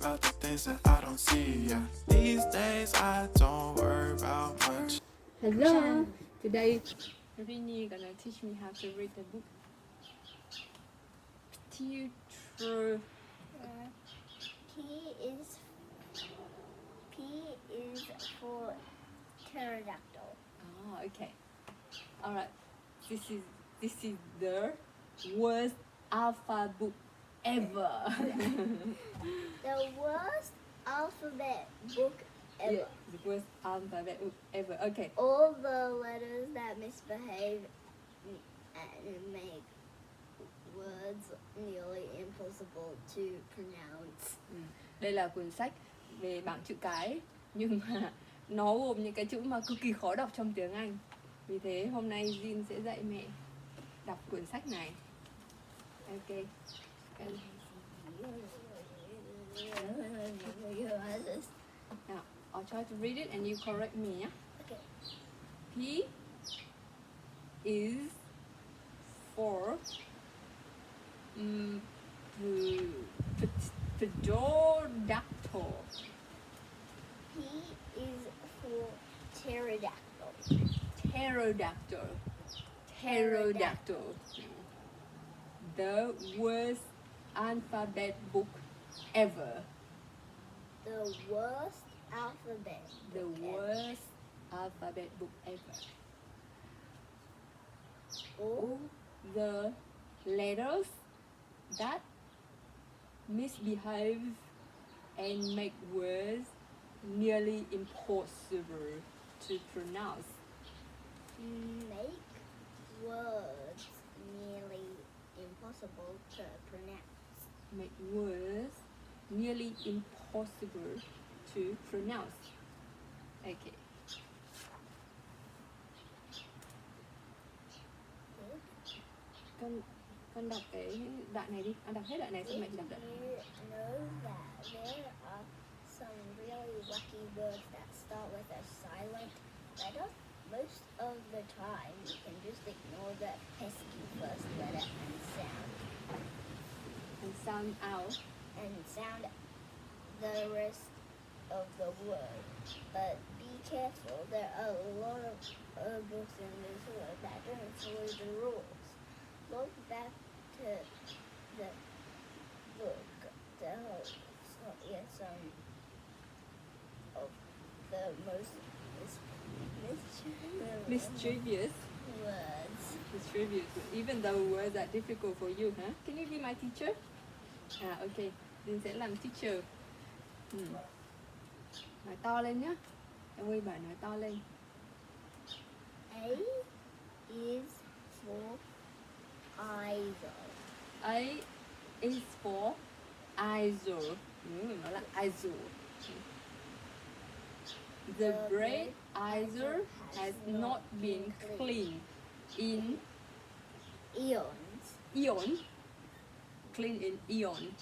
about the things that I don't see. Yeah. These days I don't worry about much. Hello. Today, Rini gonna teach me how to read the book. Pterodactyl. P is for pterodactyl. Oh, okay. All right. This is the worst alphabet book ever. The worst alphabet book ever. Yeah, the worst alphabet book ever. Okay. All the letters that misbehave and make words nearly impossible to pronounce. Đây là cuốn sách về bảng chữ cái, nhưng mà nó gồm những cái chữ mà cực kỳ khó đọc trong tiếng Anh. Vì thế hôm nay Jin sẽ dạy mẹ đọc cuốn sách này. Ok. Now, I'll try to read it and you correct me. Yeah? Okay. P is for pterodactyl. P is for pterodactyl. Pterodactyl. Pterodactyl. The worst alphabet book ever. The worst alphabet. The worst alphabet book ever. All the letters that misbehave and make words nearly impossible to pronounce. Make words nearly impossible to pronounce. Make words nearly impossible to pronounce. Okay. Con đọc cái đoạn này đi. Con đọc hết đoạn này xong mẹ đọc đoạn. You know that there are some really wacky words that start with a silent letter. Most of the time, you can just ignore the pesky first letter And sound out. and sound the rest of the word. But be careful, there are a lot of books in this world that don't follow the rules. Look back to the book to help get some of the most Mischievous. words. Mischievous. Even though words are difficult for you, huh? Can you be my teacher? Okay. Jin sẽ làm teacher. Nói to lên nhá. Em ơi bà nói to lên. A is for idol. A is for eyesore. Nó là eyesore. The bread eyesore has not been cleaned in Eons. Clean in eon.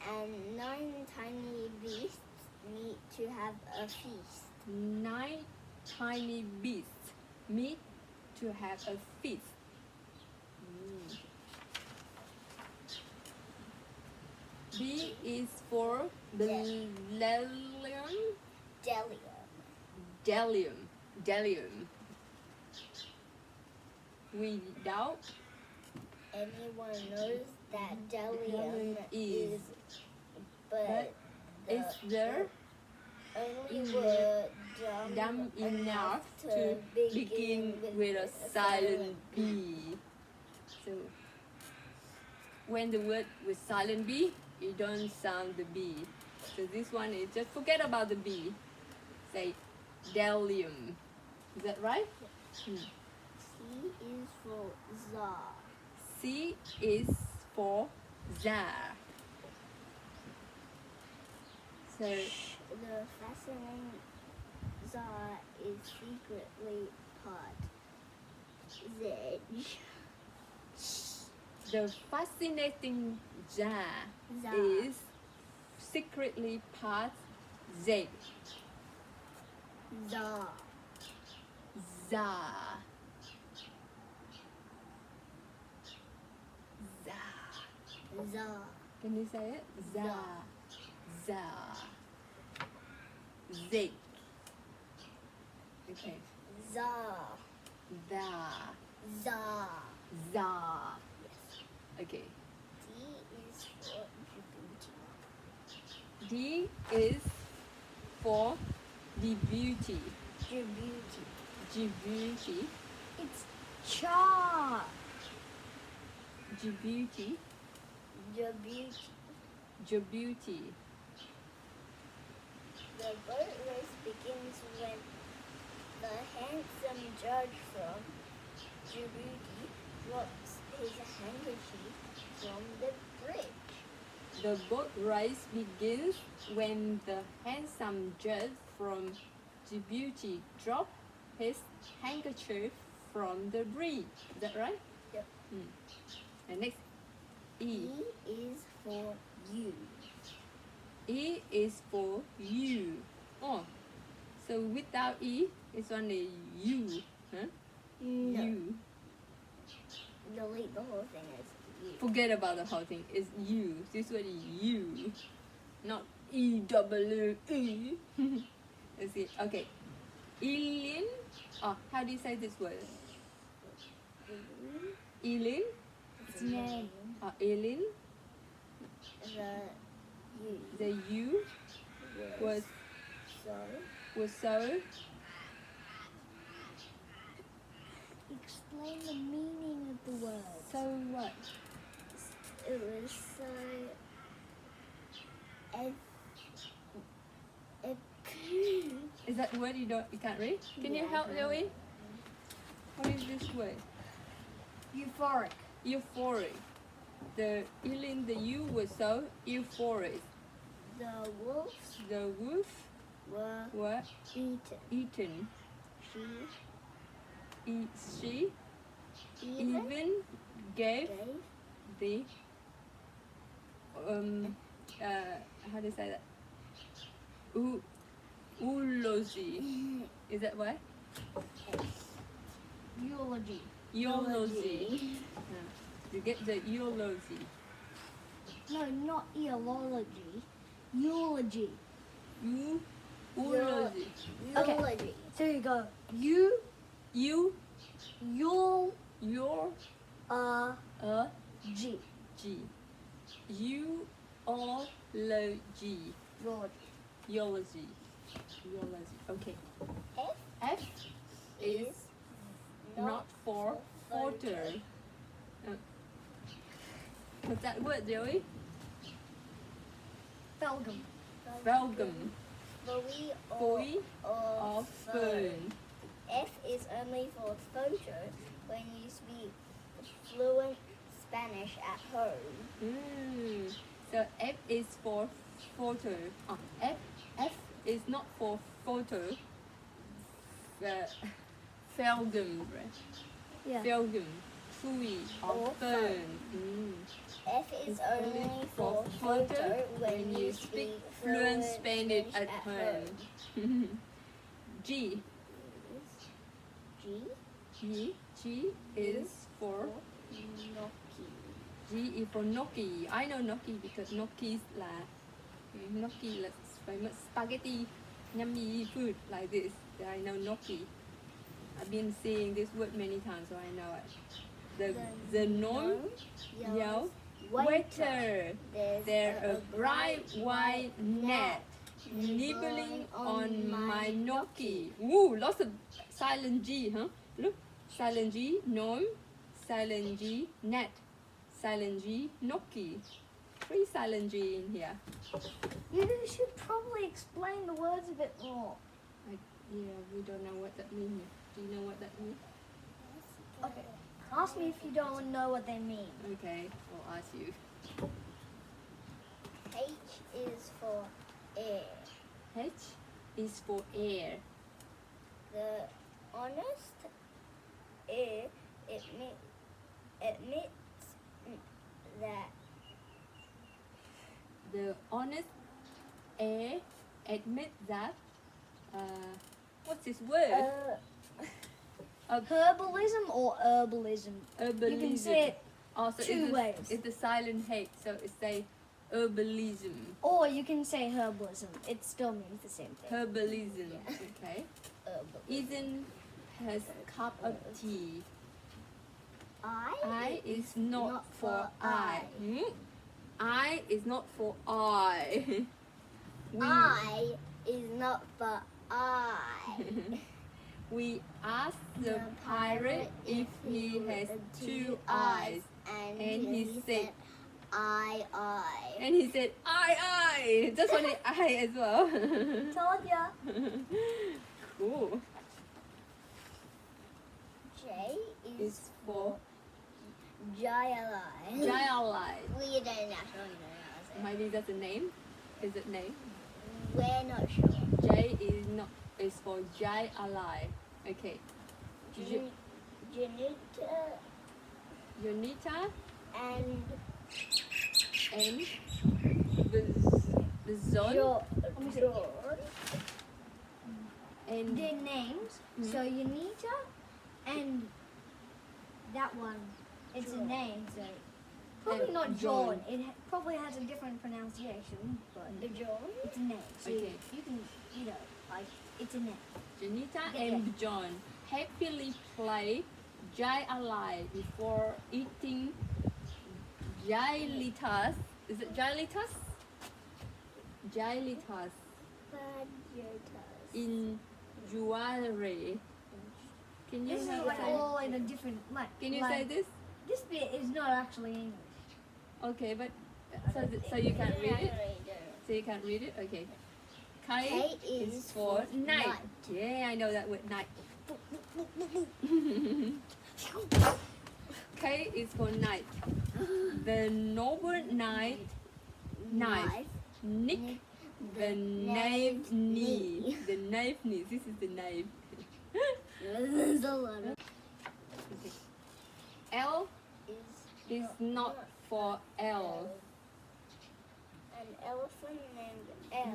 And 9 tiny beasts need to have a feast. 9 tiny beasts meet to have a feast. B is for delirium. Delium. Without Anyone knows that delium is, but is there only word dumb enough to begin with a silent B. So when the word with silent B, you don't sound the B. So this one is just forget about the B. Say delium. Is that right? C is for czar. C is for czar. So The fascinating czar is secretly part Z. the fascinating czar Czar. is secretly part Z. Czar. Czar. Czar. Can you say it? Czar. za, zig. Okay, Za. da, Za. za. Yes. Okay, D is for Djibouti. D is for Djibouti. Djibouti. Djibouti. It's cha. Djibouti. Djibouti. Djibouti. The boat race begins when the handsome judge from Djibouti drops his handkerchief from the bridge. The boat race begins when the handsome judge from Djibouti drops his handkerchief from the bridge. Is that right? Yep. And next, E E. is for you. E is for you. Oh, so without E, it's only you. Huh? No. You. Delete the whole thing as you. Forget about the whole thing. It's you. This word is you, not E-W-E. Let's see. Okay. Elin. Oh, how do you say this word? Elin. Its name. Elin. The you The you was so. Explain the meaning of the word. So what? It was so. Is that word you can't read? Can you Yeah, help, I can. Zoe? What is this word? Euphoric. Euphoric. The Elin, the you was so euphoric. The wolves The wolf were were eaten. eaten. She Even even gave gave the how do you say that? Eulogy. Is that what? eulogy. Eulogy. You get the eulogy. No, not eology. Eulogy. Eulogy. Eulogy. So you go you, You, your, your, a, G. g. Eulogy. Eulogy. Eulogy. Eulogy. Okay. F F is not for photo. What's that word, Joey? Felgum. Welcome. Bowie Boy or of phone. F is only for photo when you speak fluent Spanish at home. So F is for photo. F is not for photo. Felgum, right? Yeah. Felgum. Fui Or of phone. F is It's only for photo when you speak fluent Spanish at home. G. G G is for Gnocchi. G is for gnocchi. I know gnocchi because gnocchi is famous spaghetti, yummy food like this. I know gnocchi. I've been seeing this word many times, so I know it. The gnome yells, waiter. There's a bright white gnat nibbling on my gnocchi. Ooh, lots of silent G, huh? Look, silent G, gnome, silent G, gnat, silent G, gnocchi. 3 silent G in here. You should probably explain the words a bit more. Yeah, we don't know what that means. Do you know what that means? Okay. Ask me if you don't know what they mean. Okay, I'll ask you. H is for air. H is for air. The honest air admits that The honest air admit that. What's this word? herbalism or herbalism. You can say it Also, two ways. It's the silent H. So it's say Herbalism. Or you can say herbalism. It still means the same thing. Herbalism. Yeah. Okay. Ethan has cup of tea. I is not for I. I is not for I. I is not for I. We asked the pirate if he has two eyes, and he said, I. and he said, I. Just only I as well. Told ya. Cool. J Is for Jayalai. Jayalai. We don't actually know. Maybe that's a name. Is it name? We're not sure. J is for Jayalai. Okay. Janita Jonita and and the zone George. and Their names. So Unita and that one. It's a name. So probably And not John. John. It probably has a different pronunciation, but The George. it's a name. So Okay. you can, like it's a name. Janita Okay. and John happily play Jayalai before eating Jailitas. Is it Jailitas? Jailitas in Juare. Can you This is say like that? all in a different like. Can you like, say this? This bit is not actually English. Okay, but so you can't read it. So you can't read it. Okay. K K is for night. night. Yeah, I know that word night. K is for night. The noble knight, knife, Nick, the knave knee. The knave knee. This is the knave. There's a lot of Okay. L is not for L. An elephant named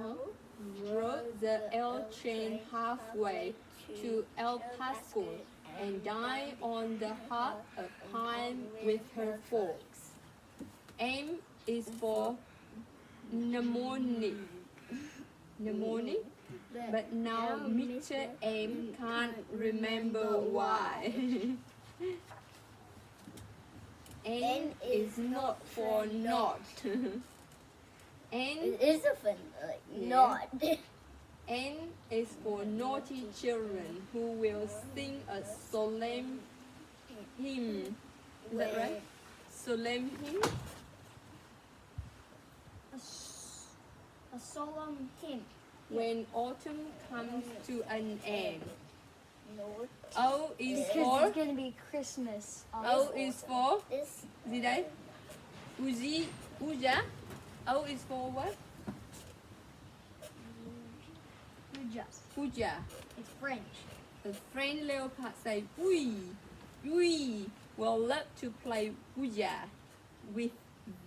L Rode the L train halfway to El Paso and dined on the heart of pine with her forks. M is for mnemonic. Mnemonic? But now Mr. M can't remember why. N is not for not. N It is a fun, like, Yeah. not. N is for naughty children who will sing a solemn hymn. Is that right? Solemn hymn? A solemn hymn. When autumn comes to an end. No. O is Because for it's gonna be Christmas. O is for This Zidai? Uzi Uja? O is for what? Just. Puja. It's French. The French leopard say oui. We will love to play Puja with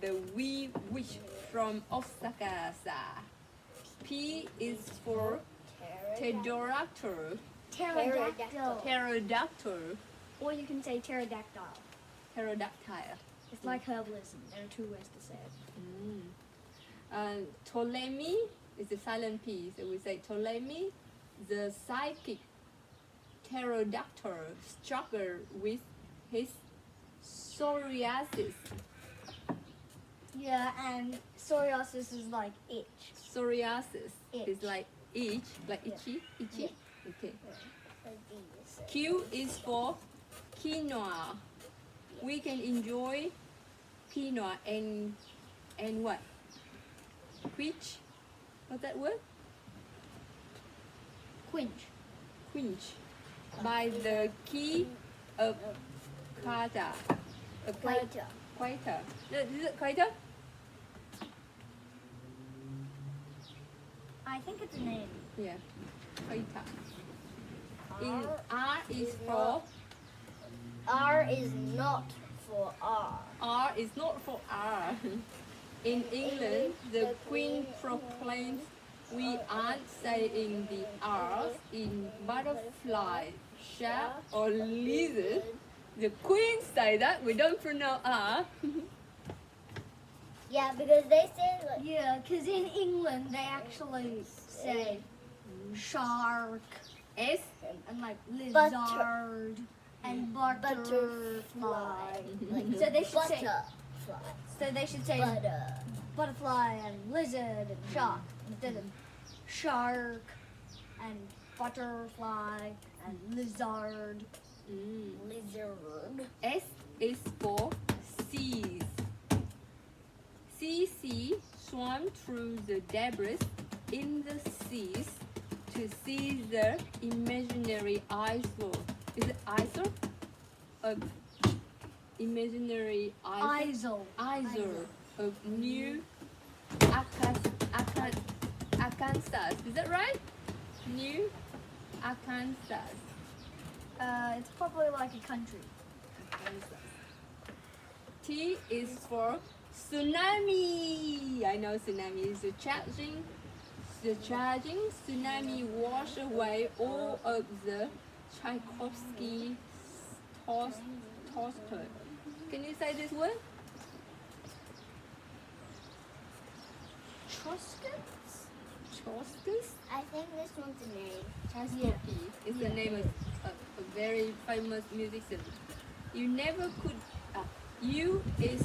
the wee witch from Osaka. P is for pterodactyl. Pterodactyl. Pterodactyl. Or you can say pterodactyl. Pterodactyl. It's like herbalism. There are two ways to say it. Ptolemy is the silent P, so we say Ptolemy, the psychic pterodactyl struggled with his psoriasis. Yeah, and psoriasis is like itch. Psoriasis Itch. is like itch, like Yeah. itchy. Okay. like these. Q is for quinoa. We can enjoy quinoa and what? Quench? What's that word? Quinch. Quench. By the key of Quata. Quaita. Quaita. Is it Quaita? I think it's a name. Yeah. Quaita. In R is for R is not for R. R is not for R. In England, the Queen proclaims we aren't saying the R's in butterfly, shark, or lizard. The Queen say that we don't pronounce R. Yeah, because they say like Yeah, because in England they actually say shark S. and like lizard and butterfly. like So they should say butterfly. so they should say butterfly and lizard and shark instead of shark and butterfly and lizard. Lizard. S is for seas. Sea swam through the debris in the seas to see the imaginary eyesore. Is it eyesore? Imaginary eyesore. Eyesore. Of New Arkansas. Is that right? New Arkansas. It's probably like a country. T is for tsunami. I know tsunami is the charging tsunami wash away all of the Tchaikovsky toaster. Can you say this word? Choskas? I think this one's a name. Tchaikovsky is the name of a very famous musician. You never could. U is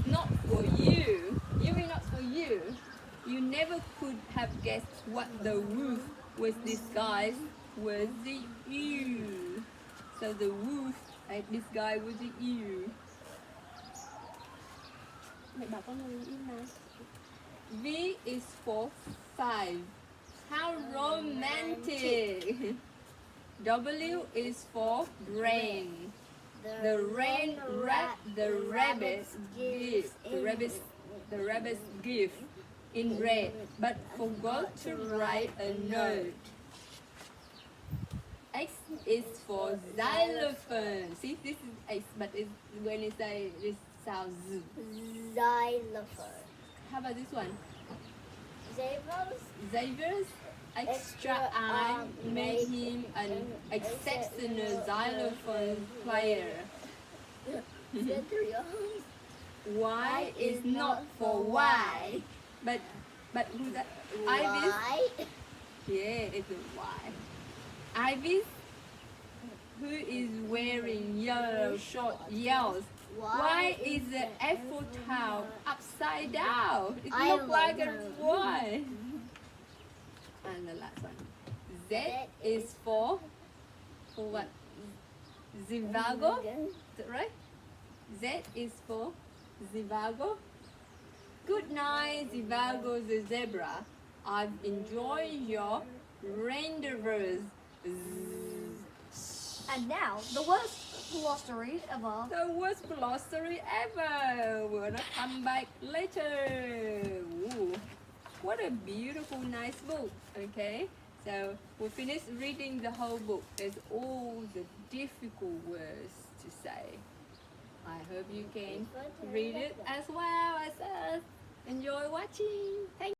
not for you. U is not for you. You never could have guessed what the wolf was disguised with the U. So the wolf disguised with the U. Mẹ bảo con ngồi im nào. V is for 5. How romantic! W is for rain. The rabbits give in red, but forgot to write a note. X is for xylophone. See, this is X, but when it sounds Z. Xylophone. How about this one? Xavier's extra arm made him an exceptional xylophone player. Y is not for why, but who's that? Ibis. Yeah, it's a Y. Ibis, who is wearing yellow short, yells. Why is the Eiffel Tower upside down? It looks like a Y. And the last one. Z is for what? Zivago? Is that right? Z is for Zivago. Good night, Zivago the zebra. I've enjoyed your rendezvous. And now, the worst glossary ever. The worst glossary ever. We're gonna come back later. Ooh, what a beautiful, nice book. Okay, so we finished reading the whole book. There's all the difficult words to say. I hope you can read it as well as us. Enjoy watching. Thank you.